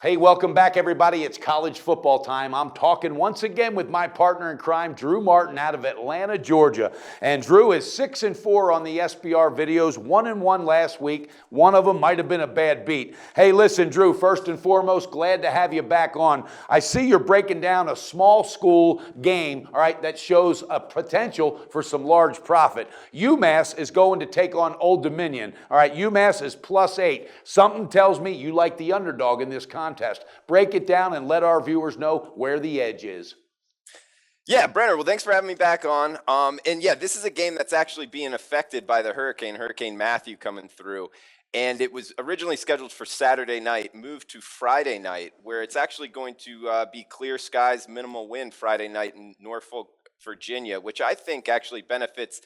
Hey, welcome back, everybody. It's college football time. I'm talking once again with my partner in crime, Drew Martin, out of Atlanta, Georgia. And Drew is 6-4 on the SBR videos, 1-1 last week. One of them might have been a bad beat. Hey, listen, Drew, first and foremost, glad to have you back on. I see you're breaking down a small school game, all right, that shows a potential for some large profit. UMass is going to take on Old Dominion. All right, UMass is +8. Something tells me you like the underdog in this contest. Break it down and let our viewers know where the edge is. Yeah, Brenner, well, thanks for having me back on. And yeah, this is a game that's actually being affected by the Hurricane Matthew coming through. And it was originally scheduled for Saturday night, moved to Friday night, where it's actually going to be clear skies, minimal wind Friday night in Norfolk, Virginia, which I think actually benefits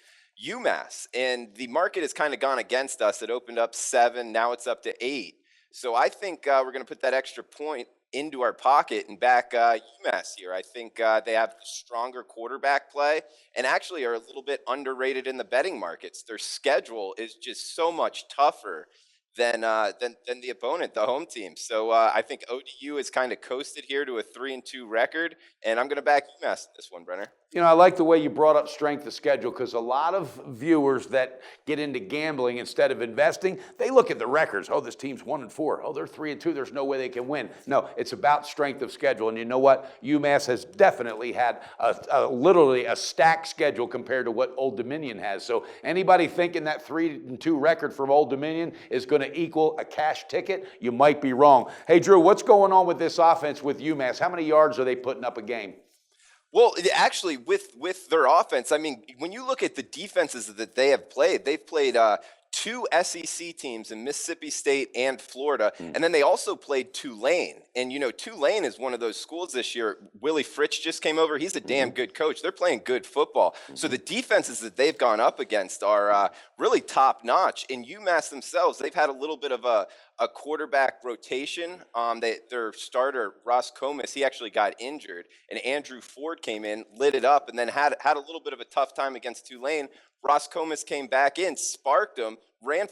UMass. And the market has kind of gone against us. It opened up 7, now it's up to 8. So I think we're going to put that extra point into our pocket and back UMass here. I think they have stronger quarterback play and actually are a little bit underrated in the betting markets. Their schedule is just so much tougher than the opponent, the home team. So I think ODU is kind of coasted here to a 3-2 record, and I'm going to back UMass this one, Brenner. You know, I like the way you brought up strength of schedule because a lot of viewers that get into gambling instead of investing, they look at the records. Oh, this team's 1-4. Oh, they're 3-2. There's no way they can win. No, it's about strength of schedule. And you know what? UMass has definitely had literally a stacked schedule compared to what Old Dominion has. So anybody thinking that 3-2 record from Old Dominion is going to equal a cash ticket, you might be wrong. Hey, Drew, what's going on with this offense with UMass? How many yards are they putting up a game? Well, actually, with their offense, I mean, when you look at the defenses that they have played, they've played 2 SEC teams in Mississippi State and Florida, and then they also played Tulane. And, you know, Tulane is one of those schools this year. Willie Fritz just came over. He's a damn good coach. They're playing good football. So the defenses that they've gone up against are really top-notch. In UMass themselves, they've had a little bit of a quarterback rotation. Their starter, Ross Comas, he actually got injured, and Andrew Ford came in, lit it up, and then had a little bit of a tough time against Tulane. Ross Comas came back in, sparked them, ran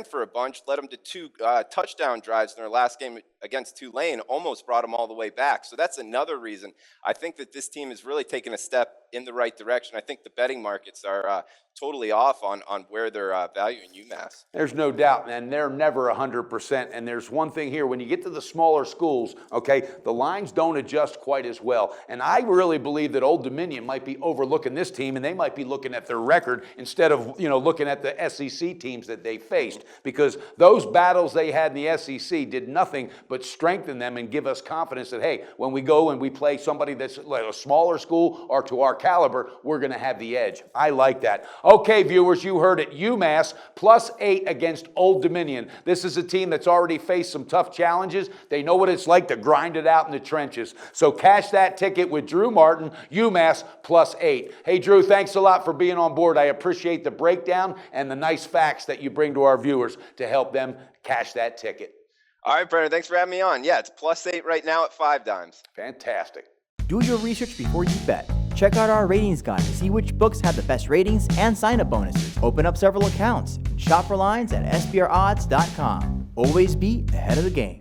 for a bunch, led them to 2 touchdown drives in their last game against Tulane, almost brought them all the way back. So that's another reason I think that this team is really taking a step in the right direction. I think the betting markets are totally off on where they're valuing UMass. There's no doubt, and they're never 100%. And there's one thing here, when you get to the smaller schools, okay, the lines don't adjust quite as well. And I really believe that Old Dominion might be overlooking this team, and they might be looking at their record instead of, looking at the SEC teams that they faced, because those battles they had in the SEC did nothing but strengthen them and give us confidence that, hey, when we go and we play somebody that's like a smaller school or to our caliber, we're going to have the edge. I like that. Okay, viewers, you heard it. UMass +8 against Old Dominion. This is a team that's already faced some tough challenges. They know what it's like to grind it out in the trenches. So cash that ticket with Drew Martin, UMass +8. Hey, Drew, thanks a lot for being on board. I appreciate the breakdown and the nice facts that you bring to our viewers to help them cash that ticket. All right, Brenner, thanks for having me on. Yeah, it's +8 right now at 5 dimes. Fantastic. Do your research before you bet. Check out our ratings guide to see which books have the best ratings and sign-up bonuses. Open up several accounts. Shop for lines at sbrodds.com. Always be ahead of the game.